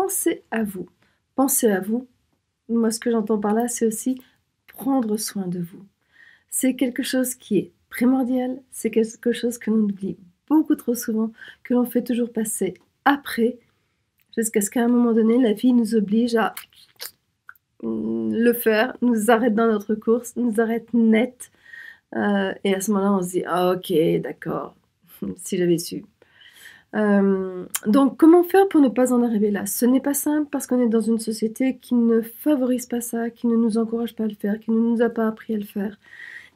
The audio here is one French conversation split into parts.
pensez à vous. Pensez à vous. Moi, ce que j'entends par là, c'est aussi prendre soin de vous. C'est quelque chose qui est primordial, c'est quelque chose que l'on oublie beaucoup trop souvent, que l'on fait toujours passer après, jusqu'à ce qu'à un moment donné, la vie nous oblige à le faire, nous arrête dans notre course, nous arrête net. Et à ce moment-là, on se dit: «Ah OK, d'accord, si j'avais su». Donc comment faire pour ne pas en arriver là? Ce n'est pas simple parce qu'on est dans une société qui ne favorise pas ça, qui ne nous encourage pas à le faire, qui ne nous a pas appris à le faire.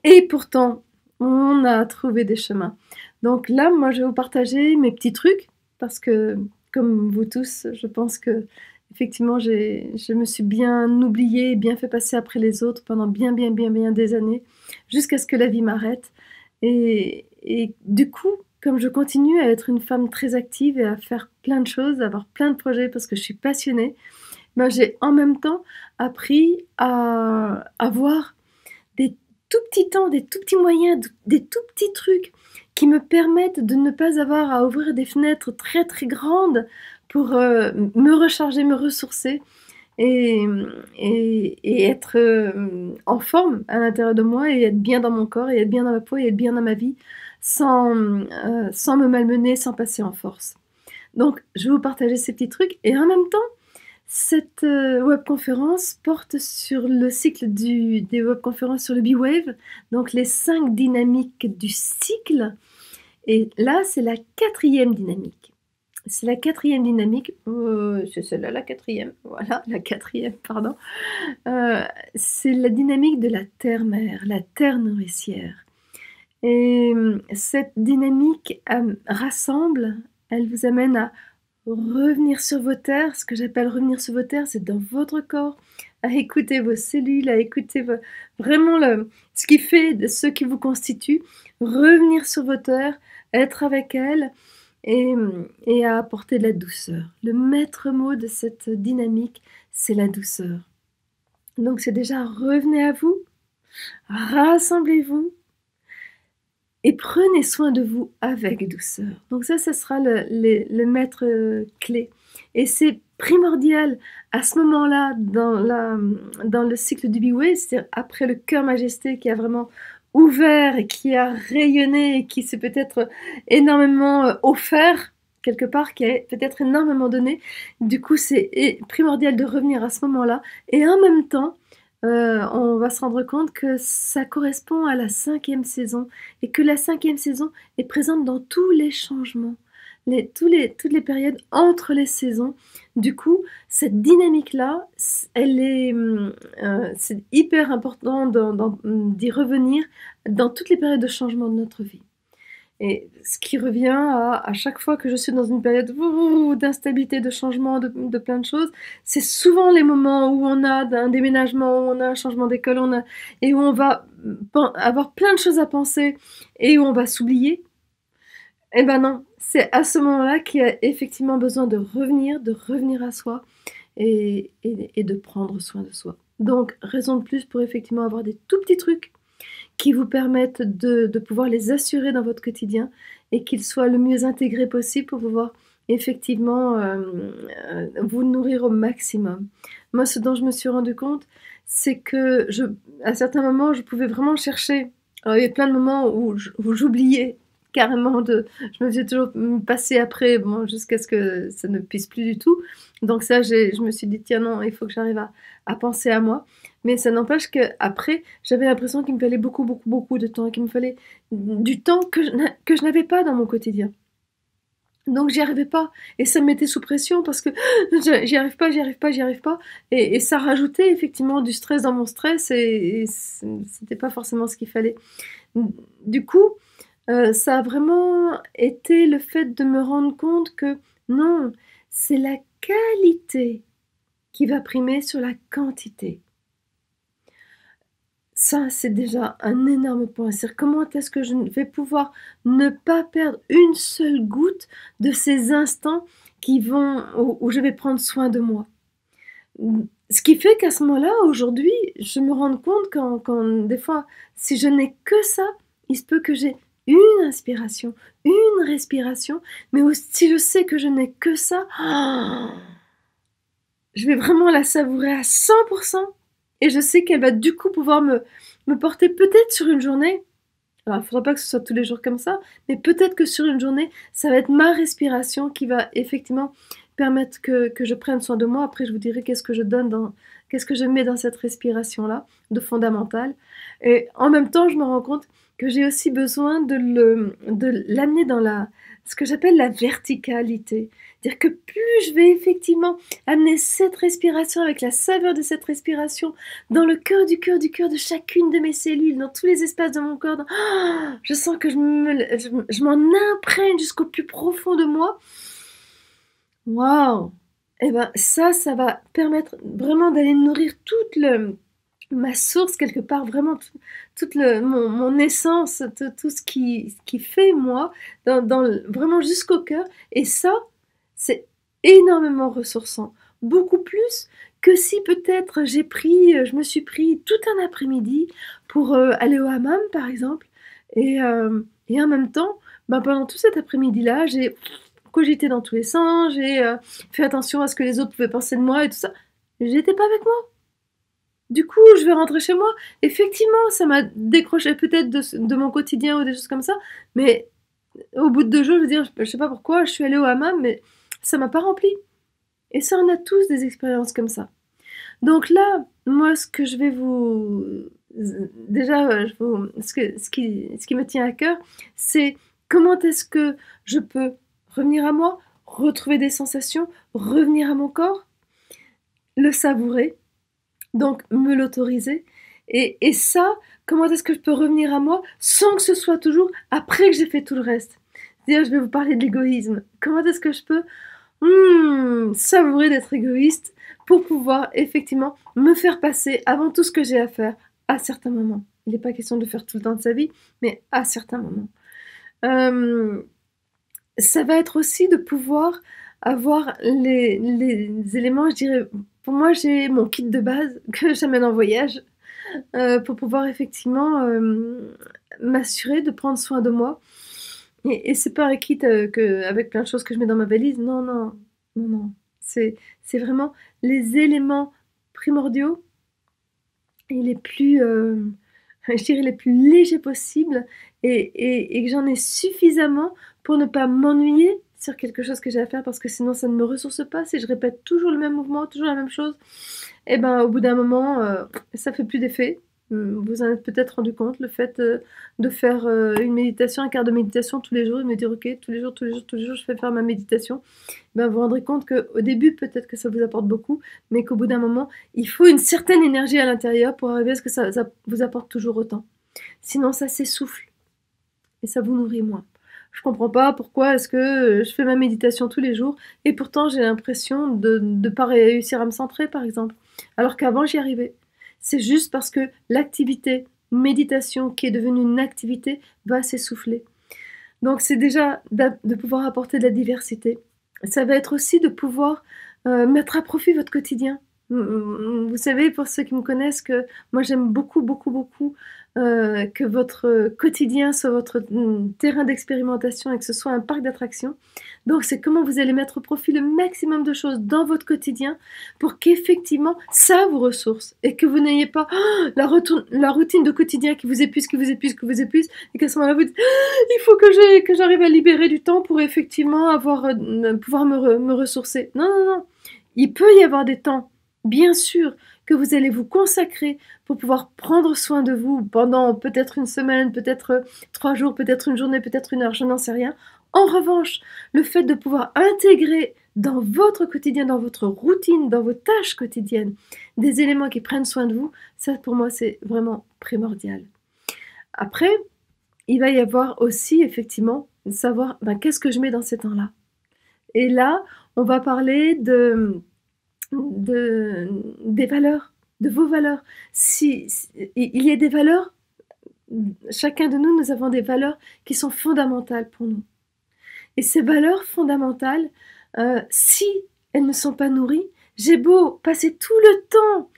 Et pourtant, on a trouvé des chemins. Donc là, moi, je vais vous partager mes petits trucs parce que, comme vous tous, je pense qu'effectivement, je me suis bien oubliée, bien fait passer après les autres pendant bien, bien, bien, bien des années, jusqu'à ce que la vie m'arrête. Et du coup, comme je continue à être une femme très active et à faire plein de choses, à avoir plein de projets parce que je suis passionnée, ben, j'ai en même temps appris à avoir des tout petits temps, des tout petits moyens, des tout petits trucs qui me permettent de ne pas avoir à ouvrir des fenêtres très très grandes pour me recharger, me ressourcer et, et être en forme à l'intérieur de moi et être bien dans mon corps et être bien dans ma peau et être bien dans ma vie sans me malmener, sans passer en force. Donc je vais vous partager ces petits trucs et en même temps, cette webconférence porte sur le cycle des webconférences sur le B-Wave, donc les 5 dynamiques du cycle. Et là, c'est la 4e dynamique. C'est la 4e dynamique, c'est celle-là la 4e, voilà, la 4e, pardon. C'est la dynamique de la terre-mère, la terre nourricière. Et cette dynamique rassemble, elle vous amène à revenir sur vos terres. Ce que j'appelle revenir sur vos terres, c'est dans votre corps, à écouter vos cellules, à écouter vraiment ce qui fait de ce qui vous constitue, revenir sur vos terres, être avec elles et à apporter de la douceur. Le maître mot de cette dynamique, c'est la douceur. Donc c'est déjà revenez à vous, rassemblez-vous, et prenez soin de vous avec douceur. Donc ça sera le maître clé. Et c'est primordial à ce moment-là dans le cycle du B-Wave, c'est-à-dire après le cœur majesté qui a vraiment ouvert et qui a rayonné et qui s'est peut-être énormément offert quelque part, qui a peut-être énormément donné. Du coup, c'est primordial de revenir à ce moment-là. Et en même temps, on va se rendre compte que ça correspond à la 5e saison et que la 5e saison est présente dans tous les changements, toutes les périodes entre les saisons. Du coup, cette dynamique-là, c'est hyper important d'y revenir dans toutes les périodes de changement de notre vie. Et ce qui revient à chaque fois que je suis dans une période d'instabilité, de changement, de plein de choses, c'est souvent les moments où on a un déménagement, où on a un changement d'école, et où on va avoir plein de choses à penser et où on va s'oublier. Eh ben non, c'est à ce moment-là qu'il y a effectivement besoin de revenir à soi et de prendre soin de soi. Donc, raison de plus pour effectivement avoir des tout petits trucs qui vous permettent de pouvoir les assurer dans votre quotidien et qu'ils soient le mieux intégrés possible pour pouvoir effectivement vous nourrir au maximum. Moi, ce dont je me suis rendu compte, c'est que à certains moments, je pouvais vraiment chercher. Alors, il y a plein de moments où j'oubliais carrément je me faisais toujours passer après, bon, jusqu'à ce que ça ne puisse plus du tout. Donc ça, je me suis dit, tiens non, il faut que j'arrive à penser à moi. Mais ça n'empêche qu'après, j'avais l'impression qu'il me fallait beaucoup, beaucoup, beaucoup de temps, qu'il me fallait du temps que je n'avais pas dans mon quotidien. Donc j'y arrivais pas. Et ça me mettait sous pression parce que j'y arrive pas, j'y arrive pas, j'y arrive pas. Et ça rajoutait effectivement du stress dans mon stress et c'était pas forcément ce qu'il fallait. Du coup, ça a vraiment été le fait de me rendre compte que non, c'est la qualité qui va primer sur la quantité. Ça, c'est déjà un énorme point. C'est comment est-ce que je vais pouvoir ne pas perdre une seule goutte de ces instants où je vais prendre soin de moi. Ce qui fait qu'à ce moment-là, aujourd'hui, je me rends compte quand des fois, si je n'ai que ça, il se peut que j'ai une inspiration, une respiration, mais si je sais que je n'ai que ça, je vais vraiment la savourer à 100% et je sais qu'elle va du coup pouvoir me porter peut-être sur une journée. Alors, il ne faudra pas que ce soit tous les jours comme ça, mais peut-être que sur une journée, ça va être ma respiration qui va effectivement permettre que je prenne soin de moi. Après, je vous dirai qu'est-ce que je donne qu'est-ce que je mets dans cette respiration-là, de fondamental. Et en même temps, je me rends compte que j'ai aussi besoin de l'amener dans ce que j'appelle la verticalité. C'est-à-dire que plus je vais effectivement amener cette respiration avec la saveur de cette respiration dans le cœur du cœur du cœur de chacune de mes cellules, dans tous les espaces de mon corps, je sens que je m'en imprègne jusqu'au plus profond de moi. Waouh! Et ben ça va permettre vraiment d'aller nourrir ma source quelque part, vraiment toute mon essence, tout ce qui fait moi, vraiment jusqu'au cœur. Et ça, c'est énormément ressourçant. Beaucoup plus que si peut-être je me suis pris tout un après-midi pour aller au hammam, par exemple. Et en même temps, ben, pendant tout cet après-midi-là, j'ai cogité dans tous les sens, j'ai fait attention à ce que les autres pouvaient penser de moi et tout ça. J'étais pas avec moi. Du coup, je vais rentrer chez moi. Effectivement, ça m'a décroché peut-être de mon quotidien ou des choses comme ça. Mais au bout de 2 jours, je veux dire, je sais pas pourquoi, je suis allée au hammam, mais ça m'a pas rempli. Et ça, on a tous des expériences comme ça. Donc là, moi, ce que je vais vous... Déjà, ce qui me tient à cœur, c'est comment est-ce que je peux revenir à moi, retrouver des sensations, revenir à mon corps, le savourer, donc me l'autoriser. Et ça, comment est-ce que je peux revenir à moi sans que ce soit toujours après que j'ai fait tout le reste. C'est-à-dire, je vais vous parler de l'égoïsme. Comment est-ce que je peux savourer d'être égoïste pour pouvoir effectivement me faire passer avant tout ce que j'ai à faire à certains moments. Il n'est pas question de faire tout le temps de sa vie, mais à certains moments. Ça va être aussi de pouvoir avoir les éléments, je dirais, pour moi j'ai mon kit de base que j'amène en voyage pour pouvoir effectivement m'assurer de prendre soin de moi. Et c'est pas un kit avec plein de choses que je mets dans ma valise, non, non, non, non. C'est vraiment les éléments primordiaux et les plus, je dirais les plus légers possibles et que j'en ai suffisamment pour ne pas m'ennuyer sur quelque chose que j'ai à faire parce que sinon ça ne me ressource pas. Si je répète toujours le même mouvement, toujours la même chose, et ben au bout d'un moment, ça fait plus d'effet. Vous en êtes peut-être rendu compte, le fait de faire une méditation, un quart de méditation tous les jours, et me dire ok, tous les jours, je fais faire ma méditation, ben vous vous rendrez compte qu'au début, peut-être que ça vous apporte beaucoup, mais qu'au bout d'un moment, il faut une certaine énergie à l'intérieur pour arriver à ce que ça vous apporte toujours autant. Sinon, ça s'essouffle et ça vous nourrit moins. Je comprends pas pourquoi est-ce que je fais ma méditation tous les jours et pourtant j'ai l'impression de ne pas réussir à me centrer, par exemple, alors qu'avant j'y arrivais. C'est juste parce que l'activité méditation qui est devenue une activité va s'essouffler. Donc c'est déjà de pouvoir apporter de la diversité. Ça va être aussi de pouvoir mettre à profit votre quotidien. Vous savez, pour ceux qui me connaissent, que moi j'aime beaucoup, beaucoup, beaucoup que votre quotidien soit votre terrain d'expérimentation et que ce soit un parc d'attractions. Donc c'est comment vous allez mettre au profit le maximum de choses dans votre quotidien pour qu'effectivement ça vous ressource et que vous n'ayez pas la routine de quotidien qui vous épuise, et qu'à ce moment-là vous dites il faut que j'arrive à libérer du temps pour effectivement pouvoir me ressourcer. Non, non, non. Il peut y avoir des temps, bien sûr, que vous allez vous consacrer pour pouvoir prendre soin de vous pendant peut-être une semaine, peut-être 3 jours, peut-être une journée, peut-être une heure, je n'en sais rien. En revanche, le fait de pouvoir intégrer dans votre quotidien, dans votre routine, dans vos tâches quotidiennes, des éléments qui prennent soin de vous, ça pour moi c'est vraiment primordial. Après, il va y avoir aussi effectivement savoir qu'est-ce que je mets dans ces temps-là. Et là, on va parler des valeurs, de vos valeurs. Il y a des valeurs, chacun de nous, nous avons des valeurs qui sont fondamentales pour nous. Et ces valeurs fondamentales, si elles ne sont pas nourries, j'ai beau passer tout le temps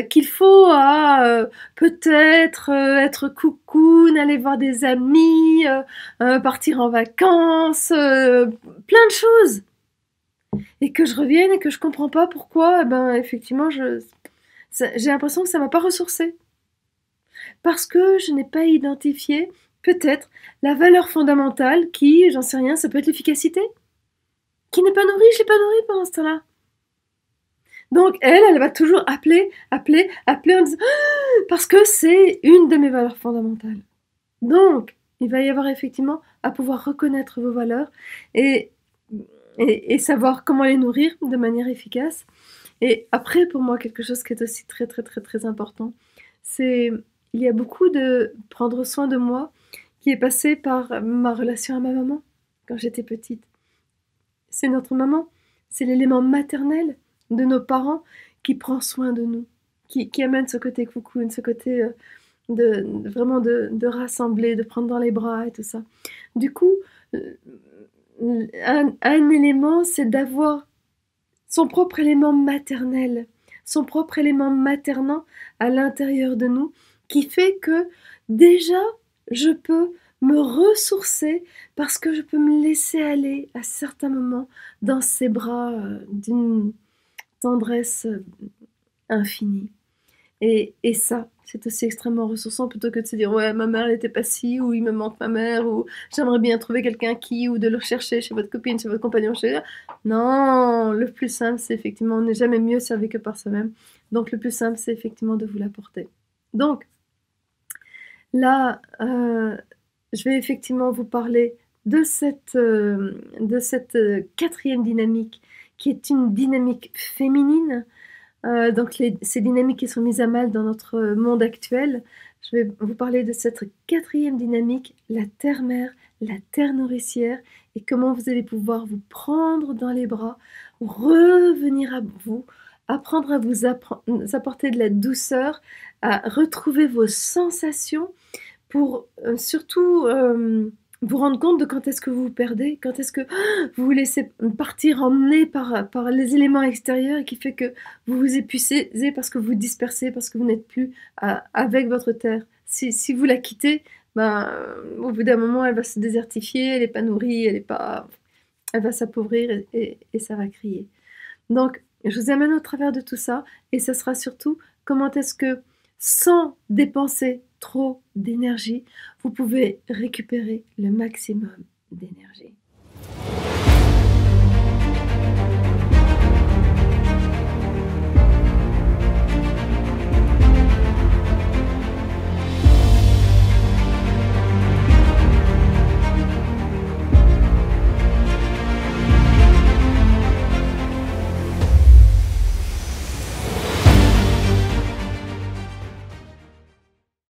qu'il faut à peut-être être cocoon, aller voir des amis, partir en vacances, plein de choses. et que je revienne et que je comprends pas pourquoi, effectivement, j'ai l'impression que ça m'a pas ressourcée. Parce que je n'ai pas identifié, peut-être, la valeur fondamentale qui, j'en sais rien, ça peut être l'efficacité, qui n'est pas nourrie, je l'ai pas nourrie pendant ce temps-là. Donc elle va toujours appeler en disant parce que c'est une de mes valeurs fondamentales. Donc, il va y avoir effectivement à pouvoir reconnaître vos valeurs et, et savoir comment les nourrir de manière efficace. Et après, pour moi, quelque chose qui est aussi très, très, très, très important, c'est il y a beaucoup de prendre soin de moi qui est passé par ma relation à ma maman quand j'étais petite. C'est notre maman, c'est l'élément maternel de nos parents qui prend soin de nous, qui amène ce côté cocoon, ce côté vraiment de rassembler, de prendre dans les bras et tout ça. Du coup, un élément, c'est d'avoir son propre élément maternel, son propre élément maternant à l'intérieur de nous, qui fait que déjà, je peux me ressourcer parce que je peux me laisser aller à certains moments dans ses bras d'une tendresse infinie. Et ça, c'est aussi extrêmement ressourçant plutôt que de se dire ouais, ma mère elle était pas ci, ou il me manque ma mère, ou j'aimerais bien trouver quelqu'un qui, ou de le rechercher chez votre copine, chez votre compagnon, chez... Non, le plus simple, c'est effectivement, on n'est jamais mieux servi que par soi-même. Donc le plus simple, c'est effectivement de vous l'apporter. Donc là, je vais effectivement vous parler de cette quatrième dynamique, qui est une dynamique féminine. Donc ces dynamiques qui sont mises à mal dans notre monde actuel. Je vais vous parler de cette quatrième dynamique, la terre-mère, la terre nourricière, et comment vous allez pouvoir vous prendre dans les bras, revenir à vous, apprendre à vous apporter de la douceur, à retrouver vos sensations pour surtout vous rendre compte de quand est-ce que vous vous perdez, quand est-ce que vous vous laissez partir, emmener par les éléments extérieurs et qui fait que vous vous épuisez parce que vous dispersez, parce que vous n'êtes plus avec votre terre. Si vous la quittez, au bout d'un moment, elle va se désertifier, elle n'est pas nourrie, elle va s'appauvrir et ça va crier. Donc, je vous amène au travers de tout ça et ce sera surtout comment est-ce que, sans dépenser trop d'énergie, vous pouvez récupérer le maximum d'énergie.